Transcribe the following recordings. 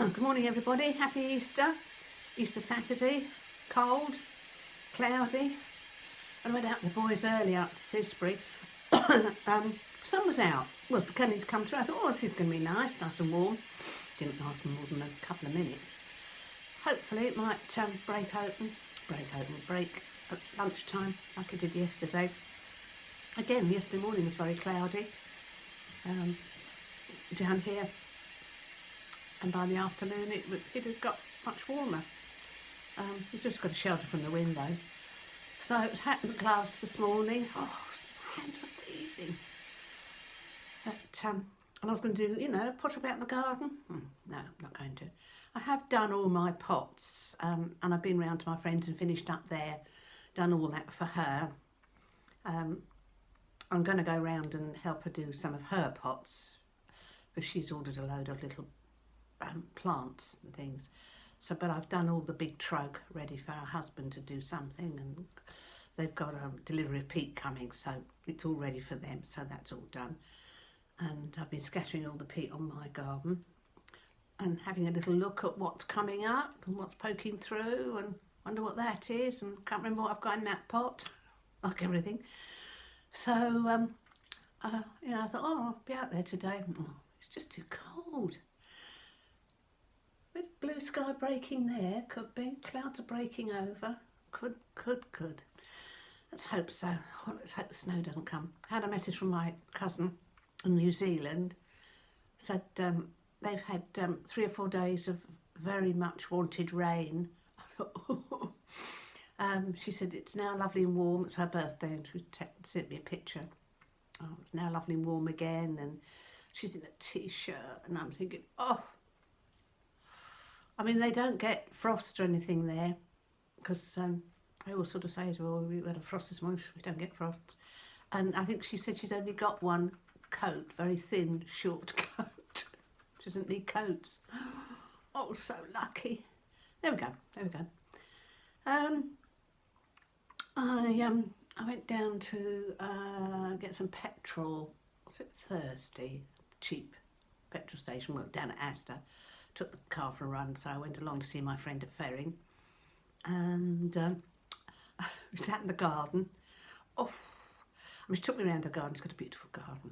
Good morning everybody, happy Easter. Easter Saturday, cold, cloudy. I went out with the boys early out to Sisbury. Sun was out, well beginning to come through. I thought, oh, this is going to be nice and warm. Didn't last more than a couple of minutes. Hopefully it might break at lunchtime like it did yesterday. Again, yesterday morning was very cloudy down here. And by the afternoon it had got much warmer. You've just got to shelter from the wind though. So it was hat and gloves this morning. Oh, my hands were freezing. But, and I was going to do, potter about the garden. No, I'm not going to. I have done all my pots and I've been round to my friends and finished up there, done all that for her. I'm going to go round and help her do some of her pots because she's ordered a load of little plants and things. So, but I've done all the big trug ready for her husband to do something, and they've got a delivery of peat coming, so it's all ready for them, so that's all done. And I've been scattering all the peat on my garden and having a little look at what's coming up and what's poking through, and wonder what that is, and can't remember what I've got in that pot, like everything. So I thought, oh, I'll be out there today. It's just too cold. Bit of blue sky breaking there, could be. Clouds are breaking over. Could. Let's hope so. Let's hope the snow doesn't come. I had a message from my cousin in New Zealand. Said they've had 3 or 4 days of very much wanted rain. I thought, she said it's now lovely and warm. It's her birthday and she sent me a picture. Oh, it's now lovely and warm again, and she's in a t-shirt, and I'm thinking, oh. I mean, they don't get frost or anything there because they all sort of say, well, we had a frost this morning, we don't get frosts. And I think she said she's only got one coat, very thin, short coat. She doesn't need coats. Oh, so lucky. There we go. I went down to get some petrol, was it Thursday? Cheap petrol station, well, down at Asda. Took the car for a run, so I went along to see my friend at Ferring, and we sat in the garden. She took me around her garden. She's got a beautiful garden,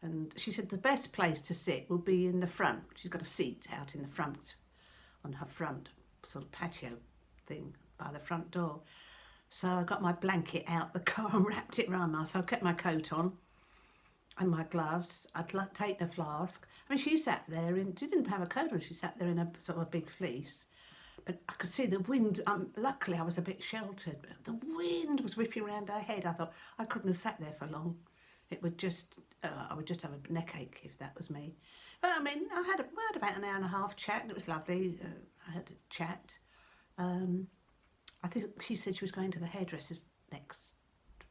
and she said the best place to sit will be in the front. She's got a seat out in the front, on her front sort of patio thing by the front door. So I got my blanket out the car and wrapped it around me. So I kept my coat on and my gloves. I'd taken a flask. I mean, she sat there she didn't have a coat on, she sat there in a sort of a big fleece. But I could see the wind, luckily I was a bit sheltered, but the wind was whipping around her head. I thought I couldn't have sat there for long. It would just, I would just have a neck ache if that was me. But I mean, I had about an hour and a half chat, and it was lovely. I had a chat. I think she said she was going to the hairdressers next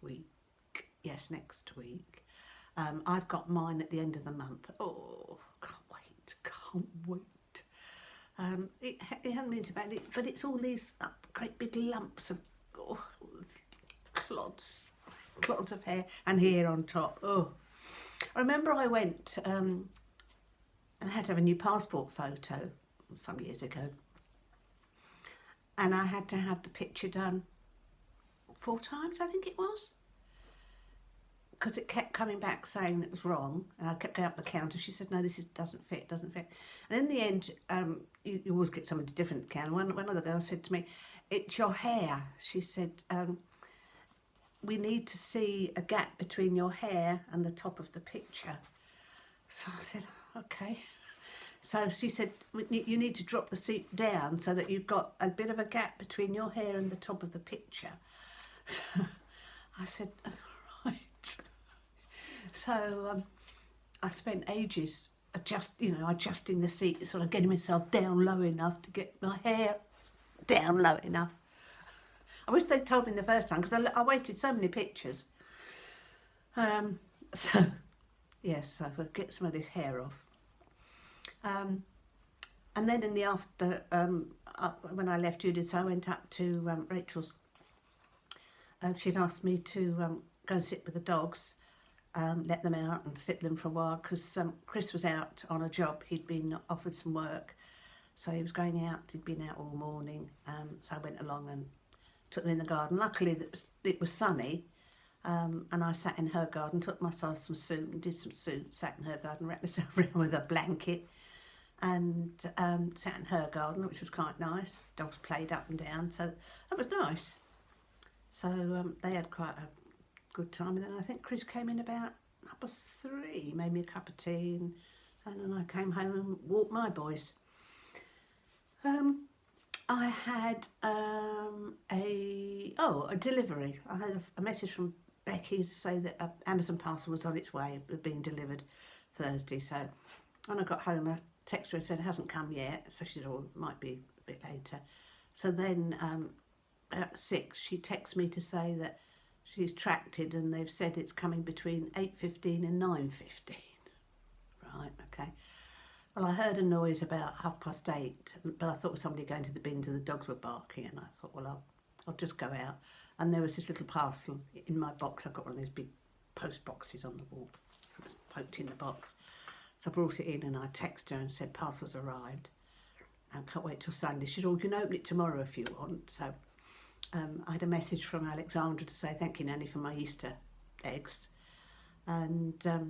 week. Yes, next week. I've got mine at the end of the month. Oh, can't wait. It hasn't been too bad, but it's all these great big lumps of clods of hair and hair on top. Oh, I remember I went and had to have a new passport photo some years ago, and I had to have the picture done 4 times, I think it was. Because it kept coming back saying it was wrong, and I kept going up the counter. She said, no, this doesn't fit. And in the end, you always get somebody different at the counter. One other girl said to me, it's your hair. She said, we need to see a gap between your hair and the top of the picture. So I said, okay. So she said, you need to drop the seat down so that you've got a bit of a gap between your hair and the top of the picture. So I said, so I spent ages adjusting the seat, sort of getting myself down low enough to get my hair down low enough. I wish they'd told me the first time, because I waited so many pictures. So yes, I will get some of this hair off. And then in the after, when I left Judith, I went up to Rachel's. She'd asked me to go and sit with the dogs. Let them out and sit them for a while, because Chris was out on a job. He'd been offered some work, So he was going out, he'd been out all morning, so I went along and took them in the garden. Luckily it was sunny, and I sat in her garden, took myself some soup and did some soup, sat in her garden, wrapped myself around with a blanket, and sat in her garden, which was quite nice. Dogs played up and down, so that was nice. So they had quite a good time, and then I think Chris came in about 3:30, made me a cup of tea, and then I came home and walked my boys. I had a delivery. I had a message from Becky to say that an Amazon parcel was on its way, being delivered Thursday. So when I got home, I texted her and said it hasn't come yet. So she said, oh, it might be a bit later. So then at 6, she texted me to say that she's tracked it and they've said it's coming between 8:15 and 9:15. Right, okay. Well, I heard a noise about 8:30, but I thought it was somebody going to the bins and the dogs were barking, and I thought, well, I'll just go out. And there was this little parcel in my box. I've got one of those big post boxes on the wall. It was poked in the box. So I brought it in and I texted her and said, parcel's arrived. I can't wait till Sunday. She said, oh, you can open it tomorrow if you want. So I had a message from Alexandra to say, thank you, Nanny, for my Easter eggs. And so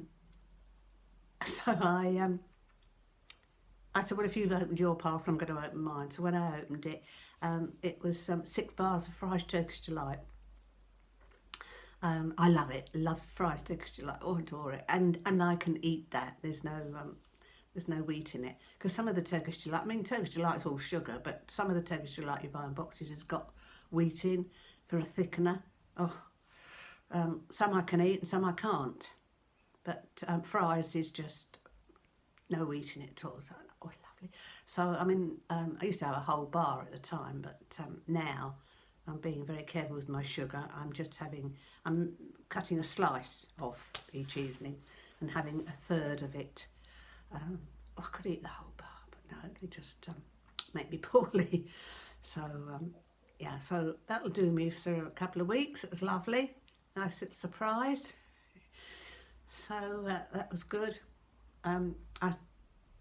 I said, well, if you've opened your parcel, I'm going to open mine. So when I opened it, it was 6 bars of Fry's Turkish Delight. I love it. Love Fry's Turkish Delight. Oh, adore it. And I can eat that. There's no wheat in it. Because some of the Turkish Delight, I mean, Turkish Delight's all sugar, but some of the Turkish Delight you buy in boxes has got wheat in for a thickener. Oh, some I can eat and some I can't. But Fry's is just no wheat in it at all. So, oh, lovely. So, I mean, I used to have a whole bar at the time, but now I'm being very careful with my sugar. I'm cutting a slice off each evening and having a third of it. I could eat the whole bar, but no, it'll just make me poorly. So, yeah, so that'll do me for a couple of weeks. It was lovely. Nice little surprise. So that was good.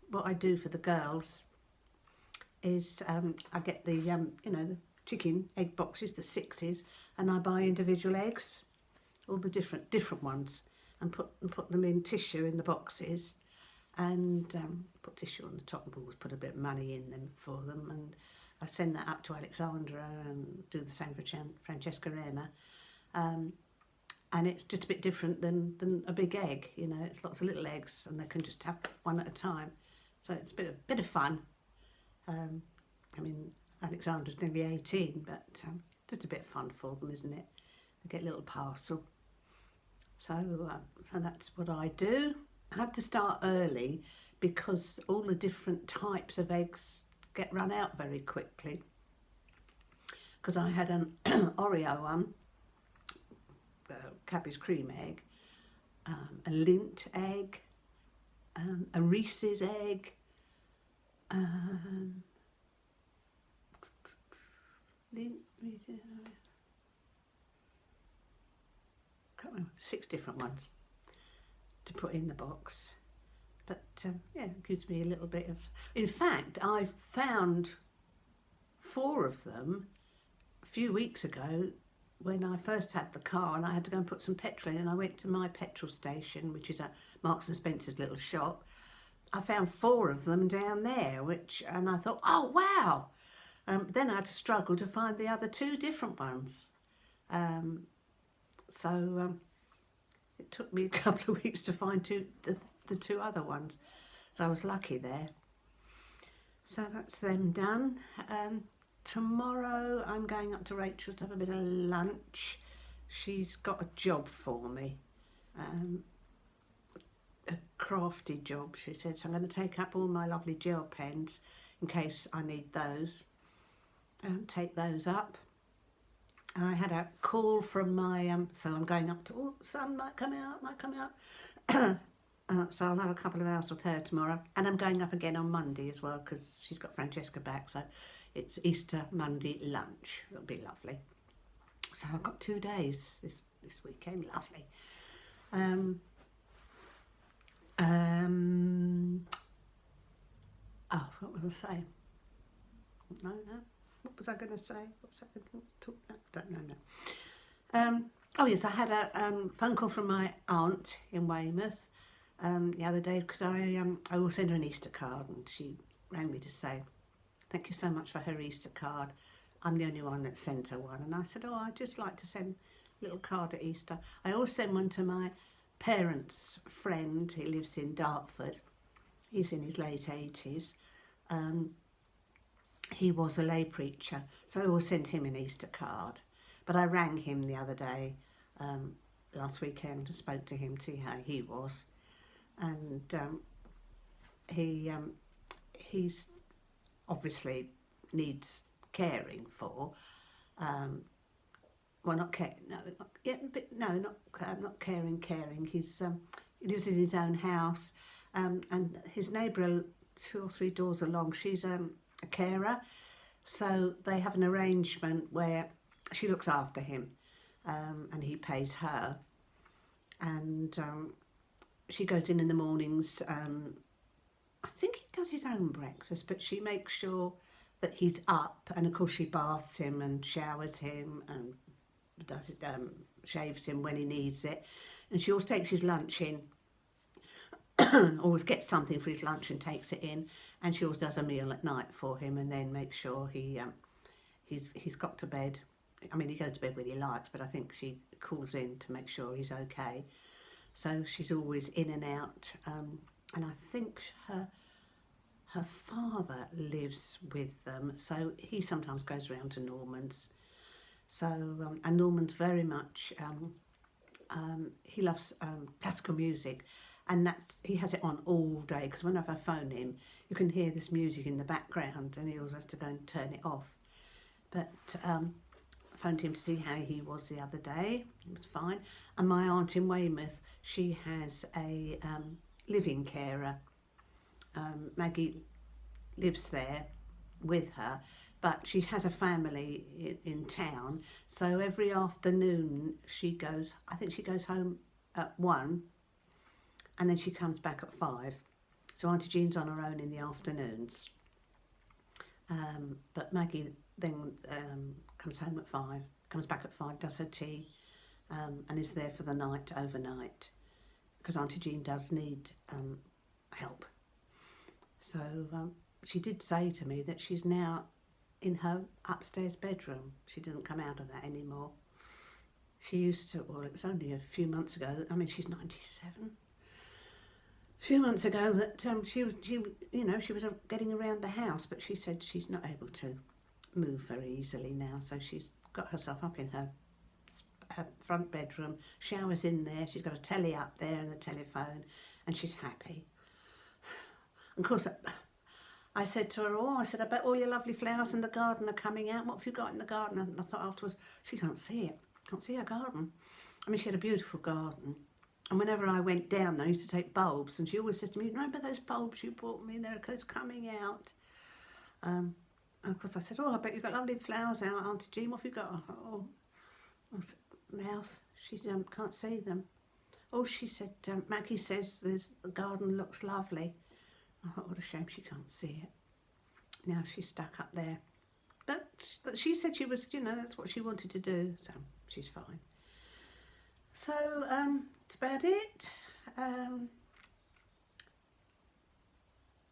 What I do for the girls is I get the the chicken egg boxes, the 6s, and I buy individual eggs, all the different ones, and put them in tissue in the boxes, and put tissue on the top and always put a bit of money in them for them, and I send that up to Alexandra and do the same for Francesca and Emma. And it's just a bit different than a big egg, it's lots of little eggs and they can just have one at a time. So it's a bit of fun. I mean, Alexandra's nearly 18, but just a bit of fun for them, isn't it? They get a little parcel. So that's what I do. I have to start early because all the different types of eggs get run out very quickly. Because I had an Oreo one, Cadbury's cream egg, a Lindt egg, a Reese's egg, Reese's, can't remember, 6 different ones to put in the box. But yeah, it gives me a little bit of... In fact, I found 4 of them a few weeks ago when I first had the car and I had to go and put some petrol in, and I went to my petrol station, which is at Marks and Spencer's little shop. I found 4 of them down there, and I thought, oh wow. Then I had to struggle to find the other 2 different ones. So it took me a couple of weeks to find the 2 other ones. So I was lucky there. So that's them done. Tomorrow I'm going up to Rachel to have a bit of lunch. She's got a job for me, a crafty job, she said. So I'm going to take up all my lovely gel pens in case I need those. Take those up. I had a call from my, so I'm going up to, sun might come out. So I'll have a couple of hours with her tomorrow. And I'm going up again on Monday as well because she's got Francesca back. So it's Easter Monday lunch. It'll be lovely. So I've got 2 days this weekend. Lovely. What was I saying? No. What was I going to say? What was I going to talk about? I don't know now. Oh yes, I had a phone call from my aunt in Weymouth the other day, because I will send her an Easter card, and she rang me to say thank you so much for her Easter card. I'm the only one that sent her one. And I said, I'd just like to send a little card at Easter. I always send one to my parents' friend who lives in Dartford. He's in his late 80s. He was a lay preacher, so I always sent him an Easter card. But I rang him the other day, last weekend, and spoke to him to see how he was. And he's obviously needs caring for. Well, not care. No, not, yeah, but no, not caring. He's he lives in his own house, and his neighbour 2 or 3 doors along, she's a carer, so they have an arrangement where she looks after him, and he pays her, and she goes in the mornings. I think he does his own breakfast, but she makes sure that he's up, and of course she baths him and showers him and does it, shaves him when he needs it, and she always takes his lunch in. Always gets something for his lunch and takes it in, and she always does a meal at night for him, and then makes sure he's got to bed. I mean, he goes to bed when he likes, but I think she calls in to make sure he's okay. So she's always in and out, and I think her father lives with them, so he sometimes goes around to Norman's. So and Norman's very much he loves classical music, and he has it on all day, because whenever I phone him, you can hear this music in the background, and he always has to go and turn it off. But I phoned him to see how he was the other day. He was fine. And my aunt in Weymouth, she has a living carer. Maggie lives there with her, but she has a family in town, so every afternoon she goes, I think she goes home at 1, and then she comes back at 5. So Auntie Jean's on her own in the afternoons, but Maggie then comes home at 5, comes back at 5, does her tea, and is there for the night, overnight, because Auntie Jean does need help. So she did say to me that she's now in her upstairs bedroom. She doesn't come out of that anymore. She used to, well, it was only a few months ago, I mean, she's 97. A few months ago that she was getting around the house, but she said she's not able to move very easily now, so she's got herself up in her front bedroom, showers in there, she's got a telly up there and the telephone, and she's happy. Of course, I said to her, I bet all your lovely flowers in the garden are coming out. What have you got in the garden? And I thought afterwards, she can't see it. Can't see her garden. I mean, she had a beautiful garden. And whenever I went down there, I used to take bulbs. And she always says to me, remember those bulbs you bought me? They're coming out. And of course I said, I bet you've got lovely flowers out, Auntie Jean. What have you got? I said, Mouse, she can't see them. She said, Maggie says the garden looks lovely. I thought, what a shame she can't see it. Now she's stuck up there. But she said she was, that's what she wanted to do, so she's fine. So, that's about it.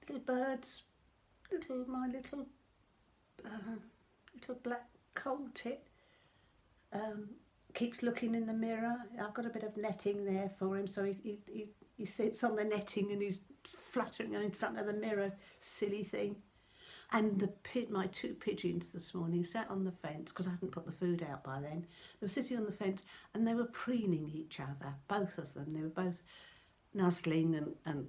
Little birds, my little black coal tit keeps looking in the mirror. I've got a bit of netting there for him, so he sits on the netting and he's fluttering in front of the mirror, silly thing. And my 2 pigeons this morning sat on the fence, because I hadn't put the food out by then. They were sitting on the fence and they were preening each other, both of them. They were both nuzzling and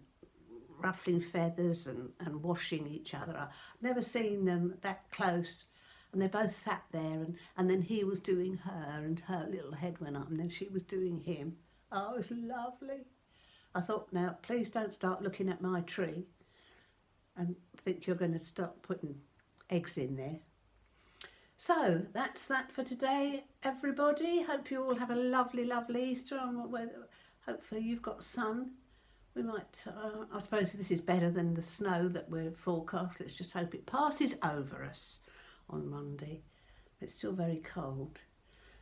ruffling feathers and washing each other. I've never seen them that close. And they both sat there, and then he was doing her, and her little head went up, and then she was doing him. Oh, it was lovely. I thought, now, please don't start looking at my tree and think you're going to start putting eggs in there. So, that's that for today, everybody. Hope you all have a lovely, lovely Easter. Hopefully you've got sun We might, I suppose this is better than the snow that we're forecast. Let's just hope it passes over us on Monday. It's still very cold.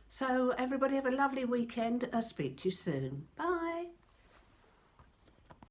So everybody have a lovely weekend. I'll speak to you soon. Bye.